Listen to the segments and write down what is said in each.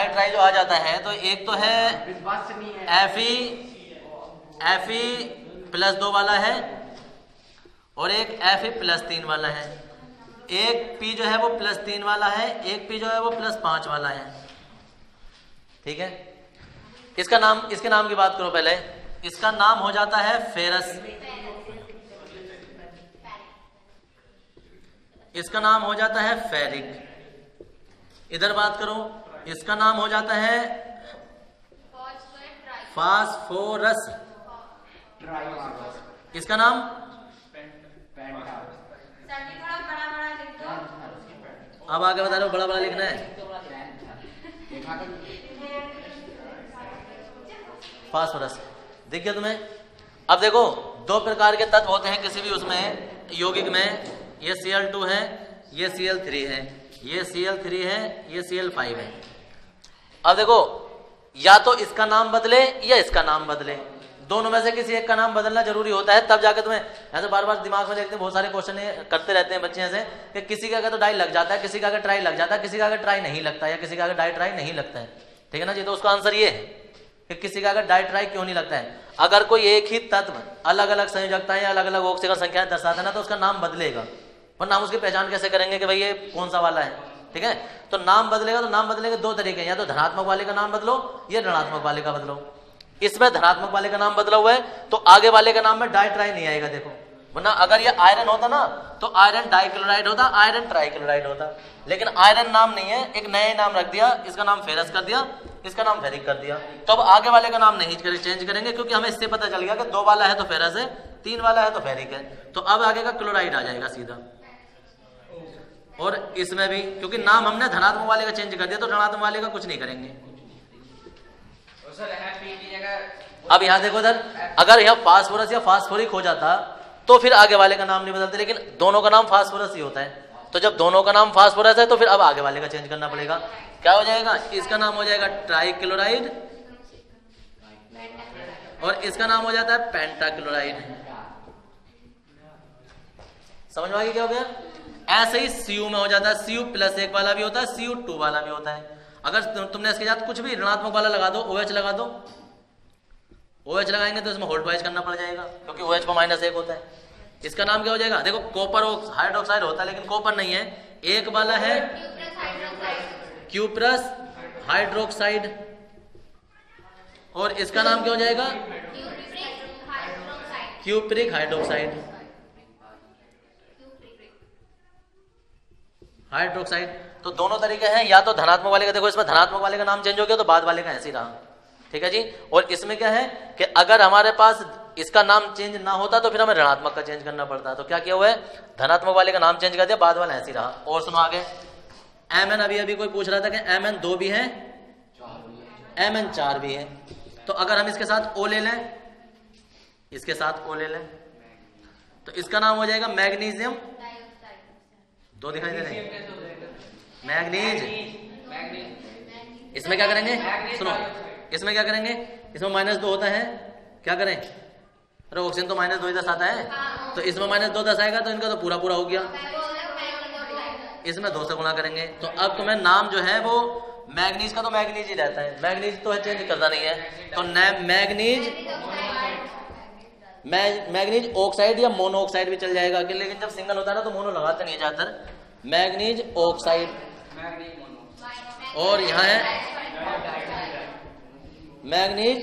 Try जो आ जाता है तो एक तो है Fe प्लस 2 वाला है और एक Fe प्लस 3 वाला है। एक P जो है वो प्लस 3 वाला है, एक P जो है वो प्लस 5 वाला है। ठीक है, इसके नाम की बात करो पहले। इसका नाम हो जाता है फेरस, इसका नाम हो जाता है फेरिक। इधर बात करो, इसका नाम हो जाता है फास्फोरस, इसका नाम अब आगे बता रहे हो, बड़ा बड़ा लिखना है। फास्फोरस दिख गया तुम्हें? अब देखो, दो प्रकार के तत्व होते हैं किसी भी उसमें यौगिक में, ये Cl2 है, ये Cl3 है, ये Cl3 है, ये Cl5 है। अब देखो, या तो इसका नाम बदले या इसका नाम बदले, दोनों में से किसी एक का नाम बदलना जरूरी होता है, तब जाके तुम्हें ऐसे बार बार दिमाग में देखते हैं, बहुत सारे क्वेश्चन करते रहते हैं बच्चे ऐसे कि किसी का अगर तो डाई लग जाता है, किसी का अगर ट्राई लग जाता है, किसी का अगर ट्राई नहीं लगता है, या किसी का अगर डाई ट्राई नहीं लगता है। ठीक है ना जी? तो उसका आंसर ये है कि किसी का अगर डाई ट्राई क्यों नहीं लगता है। अगर कोई एक ही तत्व अलग अलग संयोजकताएं या अलग अलग ऑक्सीजन संख्याएं दर्शाता है ना, तो उसका नाम बदलेगा, वरना हम उसकी पहचान कैसे करेंगे कि भाई ये कौन सा वाला है। ठीक है, तो नाम बदलेगा, तो नाम बदलेगा दो तरीके, या तो धनात्मक वाले का नाम बदलो या ऋणात्मक वाले का बदलो। इसमें धनात्मक वाले का नाम बदला हुआ है तो आगे वाले का नाम में डाई ट्राई नहीं आएगा। देखो, वरना अगर ये आयरन होता ना तो आयरन डाइक्लोराइड होता, आयरन ट्राइक्लोराइड होता, लेकिन आयरन नाम नहीं है, एक नया नाम रख दिया, इसका नाम फेरस कर दिया, इसका नाम फेरिक कर दिया। तो अब आगे वाले का नाम नहीं चेंज करेंगे, क्योंकि हमें इससे पता चल गया कि 2 वाला है तो फेरस है, 3 वाला है तो फेरिक है, तो अब आगे का क्लोराइड आ जाएगा सीधा। और इसमें भी क्योंकि नाम हमने धनात्मक वाले का चेंज कर दिया तो ऋणात्मक वाले का कुछ नहीं करेंगे। अब यहां देखो इधर, अगर यह फास्फोरस या फास्फोरिक हो जाता तो फिर आगे वाले का नाम नहीं बदलते, लेकिन दोनों का नाम फास्फोरस ही होता है। तो जब दोनों का नाम फास्फोरस है तो फिर अब आगे वाले का चेंज करना पड़ेगा। क्या हो जाएगा? इसका नाम हो जाएगा ट्राइक्लोराइड और इसका नाम हो जाता है पेंटाक्लोराइड। समझ में आ गया क्या हो गया? ऐसे ही Cu में हो जाता है, Cu प्लस 1 वाला भी होता है, Cu2 वाला भी होता है। अगर तुमने इसके साथ कुछ भी ऋणात्मक वाला लगा दो, OH लगा दो, OH लगाएंगे तो इसमें होल्ड वाइज करना पड़ जाएगा, क्योंकि OH पर -1 होता है। इसका नाम क्या हो जाएगा? देखो, कॉपर हाइड्रोक्साइड होता है, लेकिन कॉपर नहीं है, एक वाला है क्यूप्रस हाइड्रोक्साइड, और इसका नाम क्या हो जाएगा? Cupric hydroxide, hydroxide. तो दोनों तरीके हैं, या तो धनात्मक वाले का, देखो इसमें धनात्मक वाले का नाम चेंज हो गया तो बाद वाले का ऐसे ही रहा। ठीक है जी? और इसमें क्या है कि अगर हमारे पास इसका नाम चेंज ना होता तो फिर हमें ऋणात्मक का चेंज करना पड़ता। तो क्या किया हुआ है? धनात्मक वाले का नाम चेंज कर दिया, बाद वाला ऐसे ही रहा। और सुनो आगे, Mn, अभी कोई पूछ रहा था कि Mn 2 भी है, Mn 4 भी है, तो अगर हम इसके साथ O ले लें, इसके साथ O ले लें, तो इसका नाम हो जाएगा मैग्नीशियम, 2 दिखाई दे रहे हैं, मैग्नीज। इसमें क्या करेंगे? सुनो, इसमें क्या करेंगे? इसमें -2 होता है, क्या करें? अरे ऑक्सीजन तो -2 ही 10 आता है, तो इसमें -2 10 आएगा तो इनका तो पूरा पूरा हो गया, इसमें 2 से गुणा करेंगे। तो अब तुम्हें नाम जो है वो मैग्नीज का तो मैग्नीज ही रहता है, मैग्नीज तो चेंज करता नहीं है, तो मैग्नीज ऑक्साइड या मोनो ऑक्साइड भी चल जाएगा, लेकिन जब सिंगल होता है ना तो मोनो लगाते नहीं ज्यादातर, मैग्नीज ऑक्साइड। और यहाँ है मैग्नीज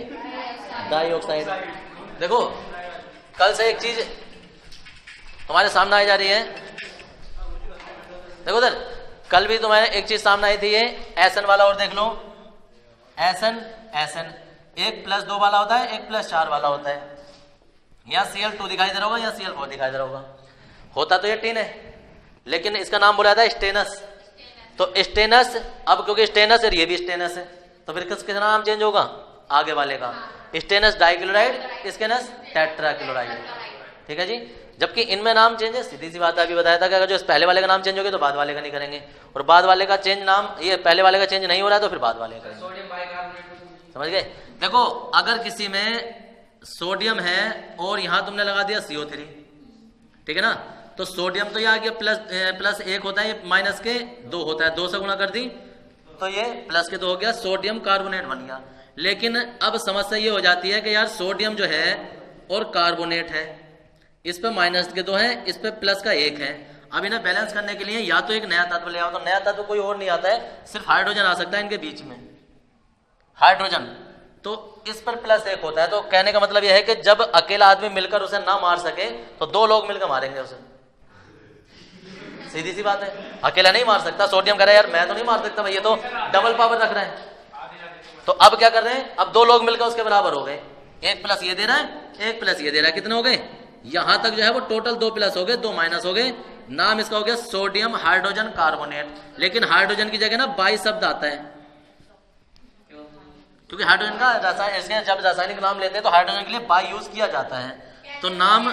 डाइऑक्साइड। देखो, कल से एक चीज तुम्हारे सामने आई जा रही है, देखो उधर, कल भी तुम्हारे एक चीज सामने आई थी, ये एसन वाला, और देख लो एसन, एक +2 वाला होता है, एक +4 वाला होता है। यहाँ Cl2 दिखाई दे रहा होगा, यहाँ Cl4 दिखाई दे रहा होगा, होता तो ये टिन है, लेकिन इसका नाम बोला जाता है स्टेनस। तो स्टेनस, अब क्योंकि स्टेनस है, ये भी स्टेनस है, तो फिर किसका नाम चेंज होगा? आगे वाले का। Stannous dichloride, stannous tetrachloride. ठीक है जी? जबकि इनमें नाम चेंज है, सीधी सी बात है, अभी बताया था कि अगर जो पहले वाले का नाम चेंज हो गया तो बाद वाले का नहीं करेंगे, और बाद वाले का चेंज नाम, ये पहले वाले का चेंज नहीं हो रहा है तो फिर बाद वाले का करेंगे। समझ गए? देखो, अगर किसी में सोडियम है और यहां तुमने लगा दिया CO3, ठीक है ना, तो सोडियम तो यहाँ +1 होता है, ये -2 होता है, 2 से गुणा कर दी तो ये प्लस के 2 हो गया, सोडियम कार्बोनेट बन गया। लेकिन अब समस्या ये हो जाती है कि यार सोडियम जो है और कार्बोनेट है, इस पे माइनस के 2 है, इस पे प्लस का 1 है। अब इन्हें बैलेंस करने के लिए या तो एक नया तत्व ले आओ, तो नया तत्व कोई और नहीं आता है, सिर्फ हाइड्रोजन आ सकता है इनके बीच में, हाइड्रोजन। तो इस पर प्लस 1 होता है। तो कहने का मतलब यह है कि जब अकेला आदमी मिलकर उसे ना मार सके तो 2 लोग मिलकर मारेंगे उसे, सीधी सी बात है। अकेला नहीं मार सकता। सोडियम कह रहा है यार मैं तो नहीं मार सकता भाई, ये तो डबल पावर रख रहा है। तो अब क्या कर रहे हैं, अब 2 लोग मिलकर उसके बराबर हो गए, 1 प्लस ये दे रहा है, 1 प्लस ये दे रहा है, कितने हो गए, यहां तक जो है वो टोटल 2 प्लस हो गए, 2 माइनस हो गए। नाम इसका हो गया सोडियम हाइड्रोजन कार्बोनेट। लेकिन हाइड्रोजन की जगह ना बाई शब्द आता है, क्योंकि हाइड्रोजन का रसायन, जब रासायनिक नाम लेते हैं तो हाइड्रोजन के लिए बाई यूज किया जाता है। तो नाम,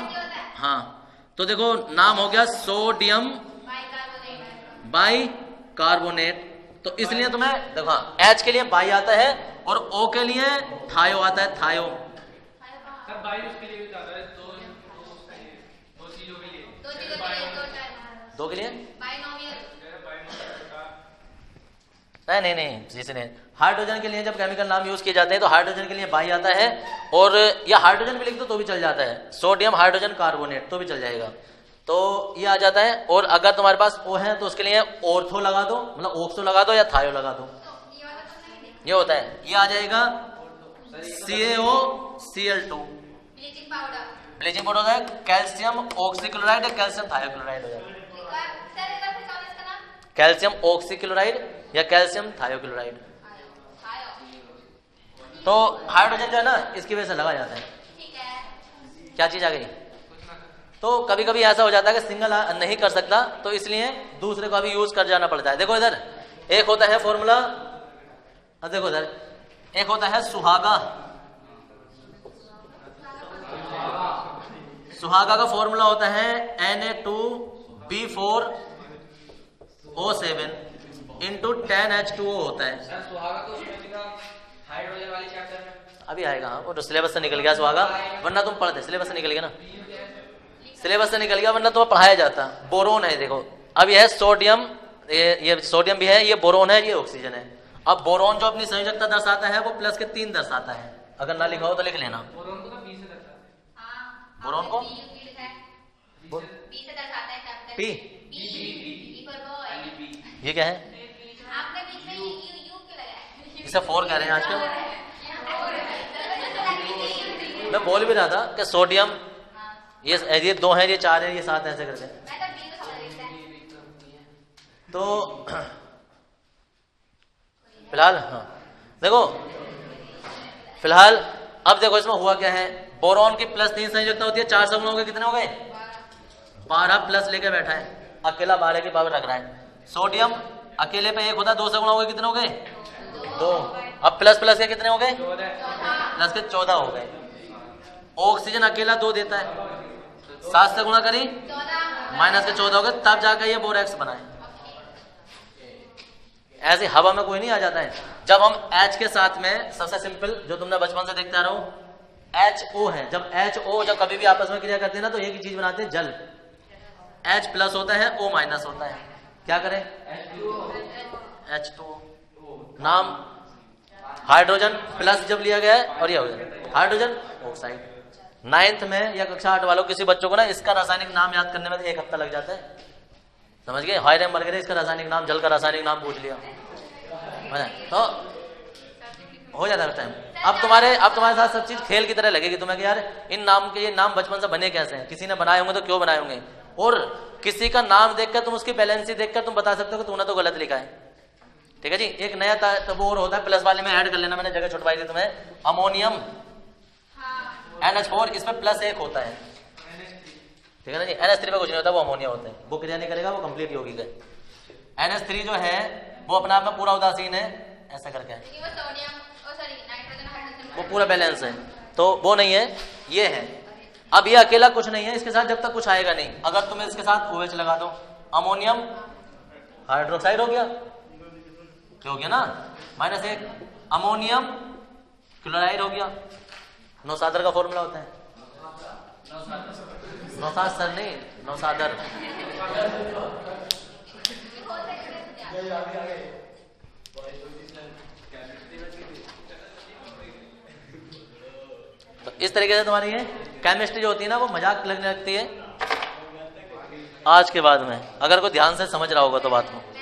हाँ तो देखो नाम हो गया सोडियम बाई कार्बोनेट। तो इसलिए तुम्हें देखो H के लिए बाई आता है और O के लिए थायो आता है, थायो। दो के लिए नहीं जिसे नहीं। हाइड्रोजन के लिए जब केमिकल नाम यूज किए जाते हैं तो हाइड्रोजन के लिए बाई आता है, और या हाइड्रोजन भी लिख दो तो भी चल जाता है, सोडियम हाइड्रोजन कार्बोनेट तो भी चल जाएगा, तो ये आ जाता है। और अगर तुम्हारे पास O है तो उसके लिए ऑर्थो लगा दो, मतलब ऑक्सो लगा दो या थायो लगा दो, ये होता है। ये आ जाएगा CaOCl2, ब्लीचिंग पाउडर होता है कैल्शियम ऑक्सीक्लोराइड या कैल्शियम थायोक्लोराइड हो जाएगा, कैल्शियम ऑक्सीक्लोराइड या कैल्शियम थायोक्लोराइड। तो हाइड्रोजन जो है ना इसकी वजह से लगा जाता है। क्या चीज आ गई, तो कभी कभी ऐसा हो जाता है कि सिंगल नहीं कर सकता, तो इसलिए दूसरे को भी यूज कर जाना पड़ता है। देखो इधर एक होता है फॉर्मूला, देखो इधर एक होता है सुहागा। सुहागा का फॉर्मूला होता है Na2B4O7 इंटू 10H2O होता है। हाइड्रोजन वाले चैप्टर में अभी आएगा, हाँ वो तो सिलेबस से निकल गया सुहागा, वरना तुम पढ़ते, सिलेबस से निकल गया ना, सिलेबस से निकल गया वरना तुम्हें पढ़ाया जाता। बोरोन है देखो, अब यह है सोडियम, ये सोडियम भी है, ये बोरोन है, ये ऑक्सीजन है। अब बोरोन जो अपनी संयोजकता दर्शाता है वो प्लस के 3 दर्शाता है, अगर ना लिखा हो तो लिख लेना। बोरोन को पी, ये क्या है, इसे 4 कह रहे हैं आजकल। मैं बोल भी रहा था कि सोडियम ये 2 है, ये 4 है, ये 7 ऐसे करके। तो फिलहाल हाँ देखो, फिलहाल अब देखो इसमें हुआ क्या है, बोरोन की प्लस 3 संयोजकता होती है, 4 समूहों के कितने हो गए, 12 प्लस लेके बैठा है, अकेला 12 की पावर रख रहा है। सोडियम अकेले पे 1 होता है, 2 से गुणा हो गए, कितने हो गए, 2। अब प्लस प्लस के कितने हो गए, प्लस के 14 हो गए। ऑक्सीजन अकेला 2 देता है, 7 से गुणा करी माइनस के 14 हो गए, तब जाकर ये बोरेक्स बनाए। ऐसे हवा में कोई नहीं आ जाता है। जब हम H के साथ में, सबसे सिंपल जो तुमने बचपन से देखते आ रहे हो, HO है, जब HO जब कभी भी आपस में क्रिया करते हैं ना तो एक ही चीज बनाते हैं, जल। H प्लस होता है, O माइनस होता है, क्या करें, H2O। नाम हाइड्रोजन प्लस जब लिया गया है, और ये हो जाए हाइड्रोजन ऑक्साइड। 9th में या कक्षा 8 वालों किसी बच्चों को ना इसका रासायनिक नाम याद करने में 1 हफ्ता लग जाता है, समझ गए। हाइड्रोजन मर गए, इसका रासायनिक नाम, जल का रासायनिक नाम पूछ लिया तो हो जाता है टाइम। अब तुम्हारे साथ सब चीज खेल की तरह लगेगी तुम्हें कि यार इन नाम के, ये नाम बचपन से बने कैसे हैं, किसी ने बनाए होंगे तो क्यों बनाए होंगे, और किसी का नाम देखकर तुम उसकी बैलेंसी देखकर तुम बता सकते हो कि तूने तो गलत लिखा है। ठीक है जी। एक नया तब और होता है, प्लस वाले में ऐड कर लेना, मैंने जगह छुटवाई थी तुम्हें, अमोनियम NH4, इसमें प्लस 1 होता है, ठीक है ना जी। NH3 पे कुछ नहीं होता, वो अमोनिया होता है, वो क्रिया नहीं करेगा, वो कंप्लीट यौगिक है। NH3 जो है वो अपने आप में पूरा उदासीन है, ऐसा करके वो पूरा बैलेंस है, तो वो नहीं है, ये है। अब ये अकेला कुछ नहीं है, इसके साथ जब तक कुछ आएगा नहीं, अगर तुम इसके साथ OH लगा दो, अमोनियम हाइड्रोक्साइड हो गया, क्या हो गया ना, -1, अमोनियम क्लोराइड हो गया। नौसादर का फॉर्मूला होता है, नौसादर नहीं, नौसादर, इस तरीके से तुम्हारी ये केमिस्ट्री जो होती है ना वो मजाक लगने लगती है आज के बाद में, अगर कोई ध्यान से समझ रहा होगा तो बात को।